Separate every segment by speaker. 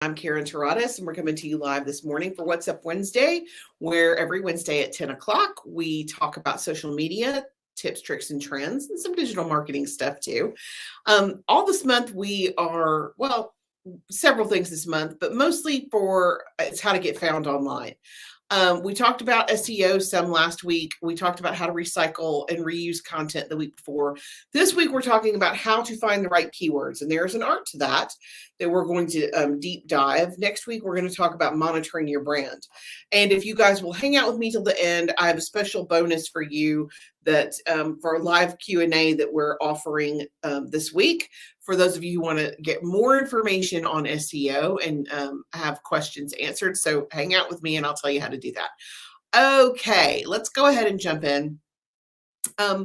Speaker 1: I'm Karen Taradas, and we're coming to you live this morning for What's Up Wednesday, where every Wednesday at 10 o'clock, we talk about social media, tips, tricks, and trends, and some digital marketing stuff too. All this month, several things this month, but mostly for it's how to get found online. We talked about SEO some last week. We talked about how to recycle and reuse content the week before. This week, we're talking about how to find the right keywords. And there's an art to that we're going to deep dive. Next week, we're going to talk about monitoring your brand. And if you guys will hang out with me till the end, I have a special bonus for you that for a live Q&A that we're offering this week. For those of you who want to get more information on SEO and have questions answered. So hang out with me and I'll tell you how to do that. Okay, let's go ahead and jump in. I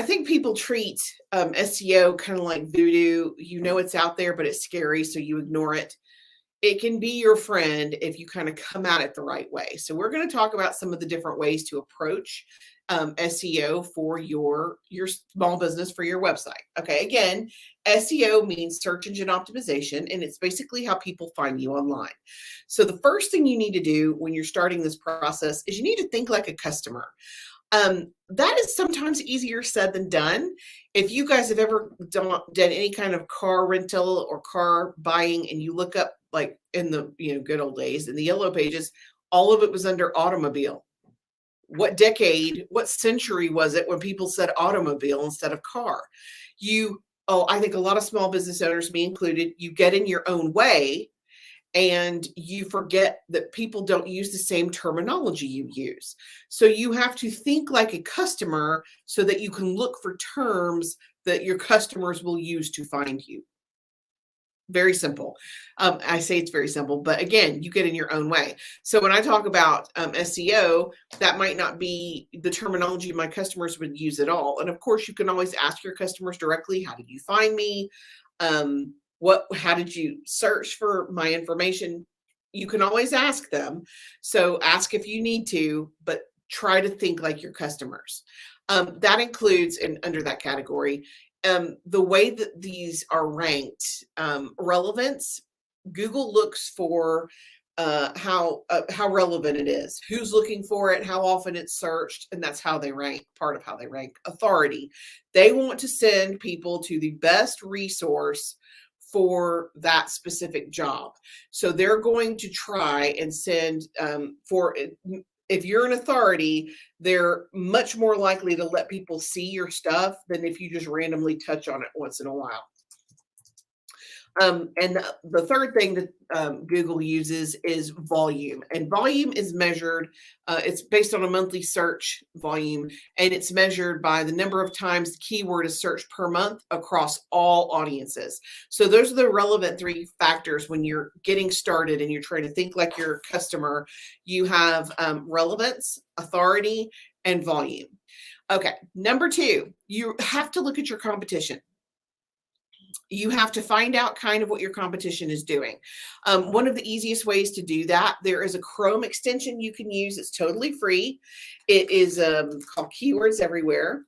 Speaker 1: think people treat SEO kind of like voodoo. You know it's out there, but it's scary, so you ignore it. It can be your friend if you kind of come at it the right way. So we're going to talk about some of the different ways to approach SEO for your small business, for your website. Okay, again, SEO means search engine optimization, and it's basically how people find you online. So the first thing you need to do when you're starting this process is you need to think like a customer. That is sometimes easier said than done. If you guys have ever done any kind of car rental or car buying, and you look up like in the good old days in the yellow pages, all of it was under automobile. What decade, what century was it when people said automobile instead of car? I think a lot of small business owners, me included, you get in your own way and you forget that people don't use the same terminology you use. So you have to think like a customer so that you can look for terms that your customers will use to find you. Very simple. I say it's very simple, but again, you get in your own way. So when I talk about SEO, that might not be the terminology my customers would use at all. And of course, you can always ask your customers directly, how did you find me? How did you search for my information? You can always ask them. So ask if you need to, but try to think like your customers. That includes, and under that category, the way that these are ranked. Relevance, Google looks for how relevant it is, who's looking for it, how often it's searched, and that's how they rank, part of how they rank. Authority, they want to send people to the best resource for that specific job. So they're going to try and send if you're an authority, they're much more likely to let people see your stuff than if you just randomly touch on it once in a while. And the third thing that Google uses is volume. And volume is measured, it's based on a monthly search volume, and it's measured by the number of times the keyword is searched per month across all audiences. So those are the relevant three factors when you're getting started and you're trying to think like your customer. You have relevance, authority, and volume. Okay, number two, you have to look at your competition. You have to find out kind of what your competition is doing. One of the easiest ways to do that, there is a Chrome extension you can use. It's totally free. It is called Keywords Everywhere.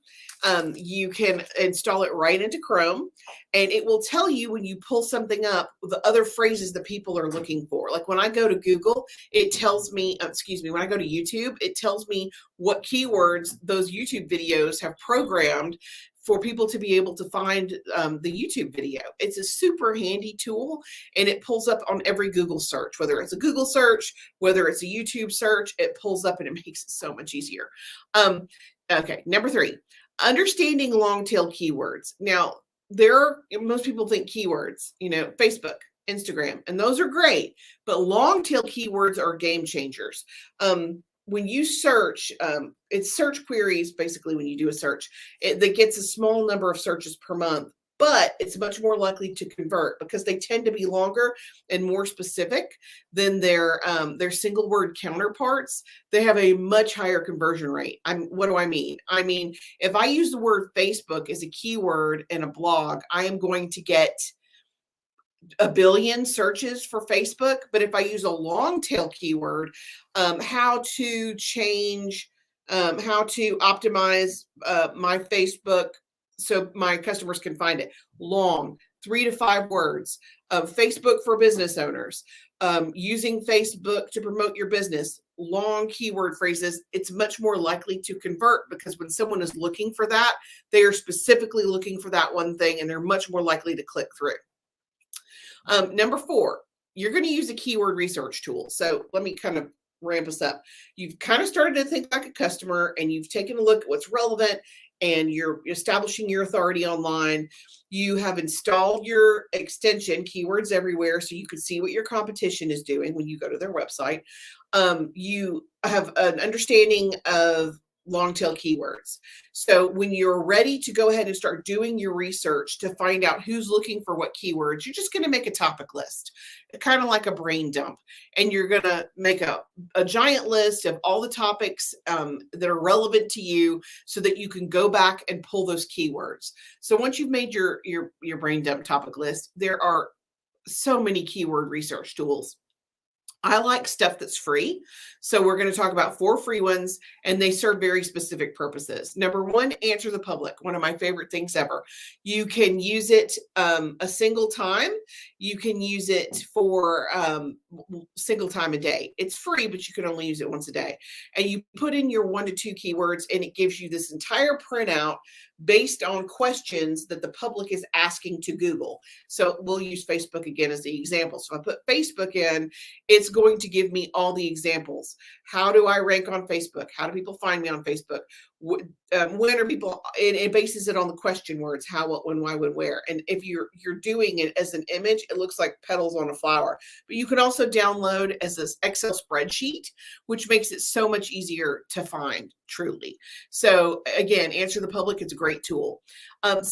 Speaker 1: You can install it right into Chrome, and it will tell you when you pull something up, the other phrases that people are looking for. Like when I go to Google, it tells me, when I go to YouTube, it tells me what keywords those YouTube videos have programmed for people to be able to find the YouTube video. It's a super handy tool, and it pulls up on every Google search, whether it's a Google search, whether it's a YouTube search, it pulls up and it makes it so much easier. Okay, number three, understanding long tail keywords. Now, most people think keywords, Facebook, Instagram, and those are great, but long tail keywords are game changers. When you search, it's search queries, basically, when you do a search, that gets a small number of searches per month, but it's much more likely to convert because they tend to be longer and more specific than their single word counterparts. They have a much higher conversion rate. What do I mean? I mean, if I use the word Facebook as a keyword in a blog, I am going to get a billion searches for Facebook. But if I use a long tail keyword, how to optimize my Facebook so my customers can find it, long, 3 to 5 words. Facebook for business owners, using Facebook to promote your business, long keyword phrases, it's much more likely to convert because when someone is looking for that, they are specifically looking for that one thing and they're much more likely to click through. Number 4, you're going to use a keyword research tool. So let me kind of ramp us up. You've kind of started to think like a customer and you've taken a look at what's relevant and you're establishing your authority online. You have installed your extension, Keywords Everywhere, so you can see what your competition is doing when you go to their website. You have an understanding of long tail keywords. So when you're ready to go ahead and start doing your research to find out who's looking for what keywords, you're just going to make a topic list, kind of like a brain dump. And you're going to make a giant list of all the topics that are relevant to you so that you can go back and pull those keywords. So once you've made your brain dump topic list, there are so many keyword research tools. I like stuff that's free. So we're going to talk about 4 free ones, and they serve very specific purposes. Number 1, answer the public. One of my favorite things ever. You can use it a single time. You can use it for single time a day. It's free, but you can only use it once a day. And you put in your 1 to 2 keywords, and it gives you this entire printout based on questions that the public is asking to Google. So we'll use Facebook again as the example. So if I put Facebook in, it's going to give me all the examples. How do I rank on Facebook? How do people find me on Facebook? When are people, it bases it on the question words, how, what, when, why, when, where. And if you're doing it as an image, it looks like petals on a flower. But you can also download as this Excel spreadsheet, which makes it so much easier to find, truly. So again, answer the public, it's a great tool. The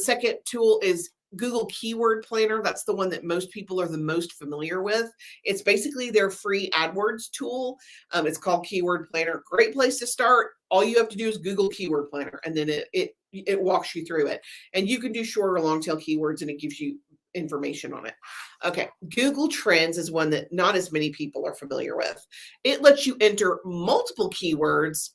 Speaker 1: second tool is Google Keyword Planner. That's the one that most people are the most familiar with. It's basically their free AdWords tool. It's called Keyword Planner. Great place to start. All you have to do is Google Keyword Planner, and then it walks you through it. And you can do short or long tail keywords, and it gives you information on it. Okay, Google Trends is one that not as many people are familiar with. It lets you enter multiple keywords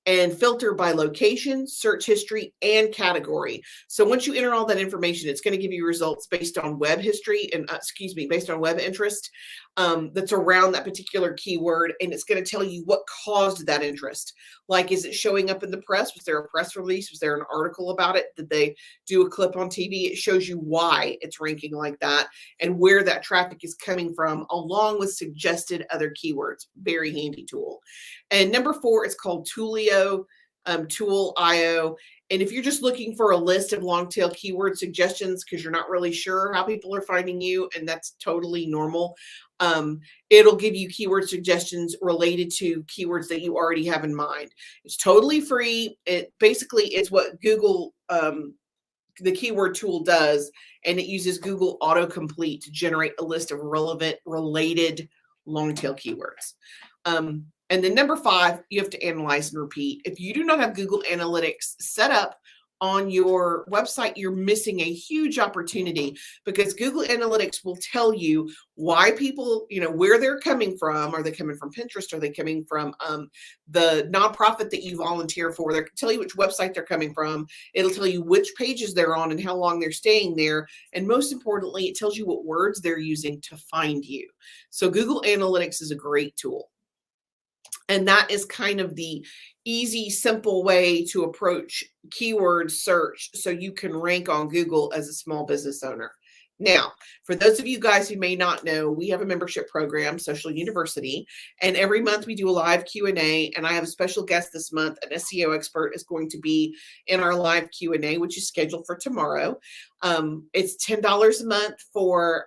Speaker 1: and filter by location, search history, and category. So once you enter all that information, it's going to give you results based on web history and based on web interest that's around that particular keyword. And it's going to tell you what caused that interest. Like, is it showing up in the press? Was there a press release? Was there an article about it? Did they do a clip on TV? It shows you why it's ranking like that and where that traffic is coming from, along with suggested other keywords. Very handy tool. And number 4 is called Tulio, Tool.io. And if you're just looking for a list of long tail keyword suggestions because you're not really sure how people are finding you, and that's totally normal, it'll give you keyword suggestions related to keywords that you already have in mind. It's totally free. It basically is what Google, the keyword tool does, and it uses Google autocomplete to generate a list of relevant, related long tail keywords. And then number 5, you have to analyze and repeat. If you do not have Google Analytics set up on your website, you're missing a huge opportunity, because Google Analytics will tell you why people, where they're coming from. Are they coming from Pinterest? Are they coming from the nonprofit that you volunteer for? They'll tell you which website they're coming from. It'll tell you which pages they're on and how long they're staying there. And most importantly, it tells you what words they're using to find you. So Google Analytics is a great tool. And that is kind of the easy, simple way to approach keyword search so you can rank on Google as a small business owner. Now, for those of you guys who may not know, we have a membership program, Social University, and every month we do a live Q&A, and I have a special guest this month. An SEO expert is going to be in our live Q&A, which is scheduled for tomorrow. It's $10 a month for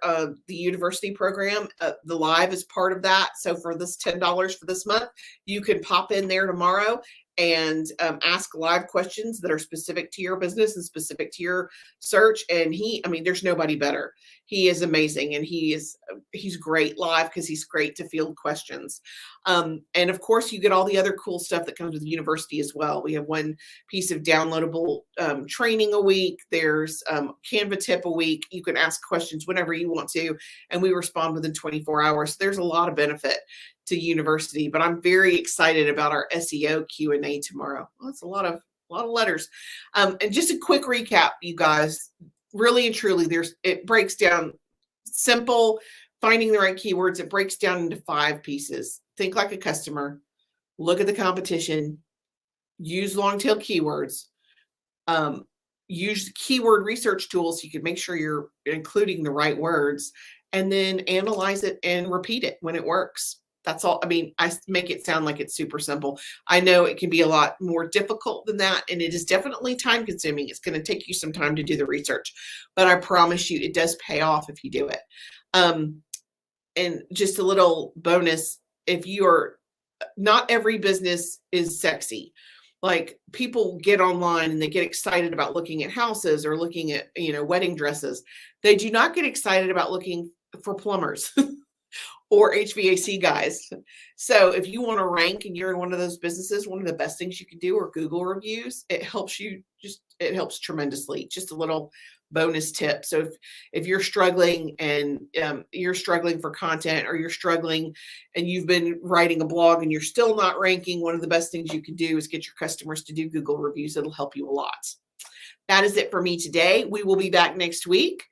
Speaker 1: the university program. The live is part of that. So for this $10 for this month, you can pop in there tomorrow and ask live questions that are specific to your business and specific to your search. And there's nobody better. He is amazing, and he's great live because he's great to field questions. And of course, you get all the other cool stuff that comes with the university as well. We have one piece of downloadable training a week. There's Canva tip a week. You can ask questions whenever you want to, and we respond within 24 hours. So there's a lot of benefit to university, but I'm very excited about our SEO Q&A tomorrow. Well, that's a lot of letters. And just a quick recap, you guys. Really and truly, it breaks down simple, finding the right keywords. It breaks down into 5 pieces. Think like a customer, look at the competition, use long tail keywords, use keyword research tools so you can make sure you're including the right words, and then analyze it and repeat it when it works. That's all. I mean, I make it sound like it's super simple. I know it can be a lot more difficult than that, and it is definitely time consuming. It's going to take you some time to do the research, but I promise you it does pay off if you do it. And just a little bonus, if you are, not every business is sexy. Like, people get online and they get excited about looking at houses or looking at, wedding dresses. They do not get excited about looking for plumbers or HVAC guys. So if you want to rank and you're in one of those businesses, one of the best things you can do are Google reviews. It helps tremendously. Just a little bonus tip. So if you're struggling and you're struggling for content, or you're struggling and you've been writing a blog and you're still not ranking, one of the best things you can do is get your customers to do Google reviews. It'll help you a lot. That is it for me today. We will be back next week.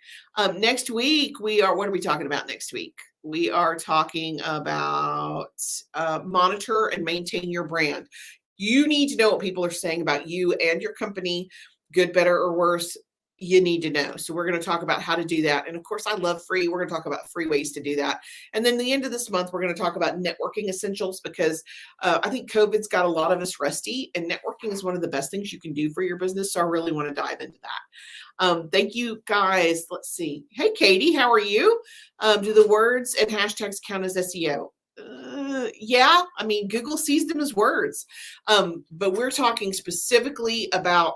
Speaker 1: Next week, what are we talking about next week? We are talking about monitor and maintain your brand. You need to know what people are saying about you and your company, good, better, or worse. You need to know. So we're going to talk about how to do that. And of course, I love free. We're going to talk about free ways to do that. And then the end of this month, we're going to talk about networking essentials, because I think COVID's got a lot of us rusty, and networking is one of the best things you can do for your business. So I really want to dive into that. Thank you guys. Let's see. Hey, Katie, how are you? Do the words and hashtags count as SEO? Yeah, I mean, Google sees them as words, but we're talking specifically about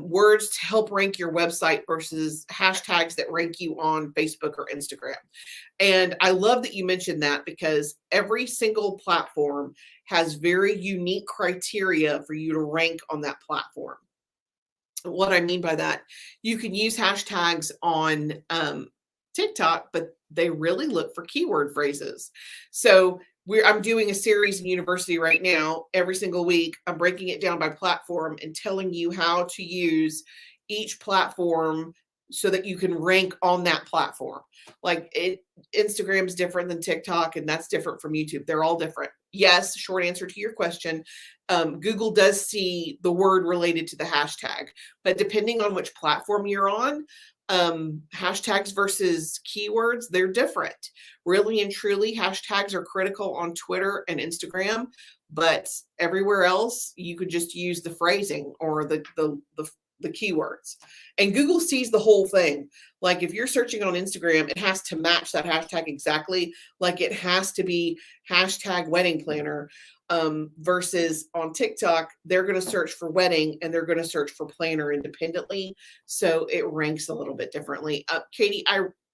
Speaker 1: words to help rank your website versus hashtags that rank you on Facebook or Instagram. And I love that you mentioned that, because every single platform has very unique criteria for you to rank on that platform. What I mean by that, you can use hashtags on TikTok, but they really look for keyword phrases. So I'm doing a series in university right now. Every single week, I'm breaking it down by platform and telling you how to use each platform so that you can rank on that platform. Like, Instagram is different than TikTok, and that's different from YouTube. They're all different. Yes, short answer to your question. Google does see the word related to the hashtag, but depending on which platform you're on, hashtags versus keywords, they're different. Really and truly, hashtags are critical on Twitter and Instagram, but everywhere else you could just use the phrasing or the keywords. And Google sees the whole thing. Like, if you're searching on Instagram, it has to match that hashtag exactly. Like, it has to be hashtag wedding planner. Versus on TikTok, they're going to search for wedding and they're going to search for planner independently. So it ranks a little bit differently. Katie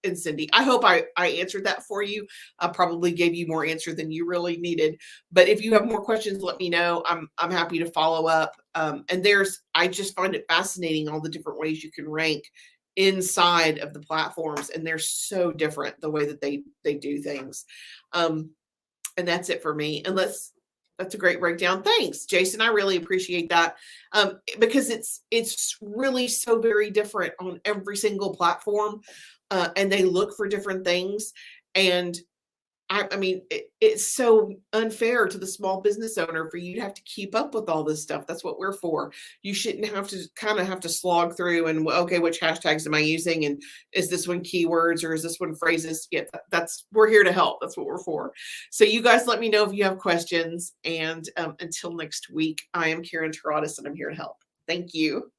Speaker 1: and Cindy, I hope I answered that for you. I probably gave you more answer than you really needed. But if you have more questions, let me know. I'm happy to follow up. And I just find it fascinating, all the different ways you can rank inside of the platforms. And they're so different the way that they do things. And that's it for me. That's a great breakdown. Thanks, Jason. I really appreciate that, because it's really so very different on every single platform, and they look for different things. And I mean, it's so unfair to the small business owner for you to have to keep up with all this stuff. That's what we're for. You shouldn't have to slog through and, okay, which hashtags am I using? And is this one keywords or is this one phrases? Yeah, we're here to help. That's what we're for. So you guys let me know if you have questions. And until next week, I am Karen Taradas and I'm here to help. Thank you.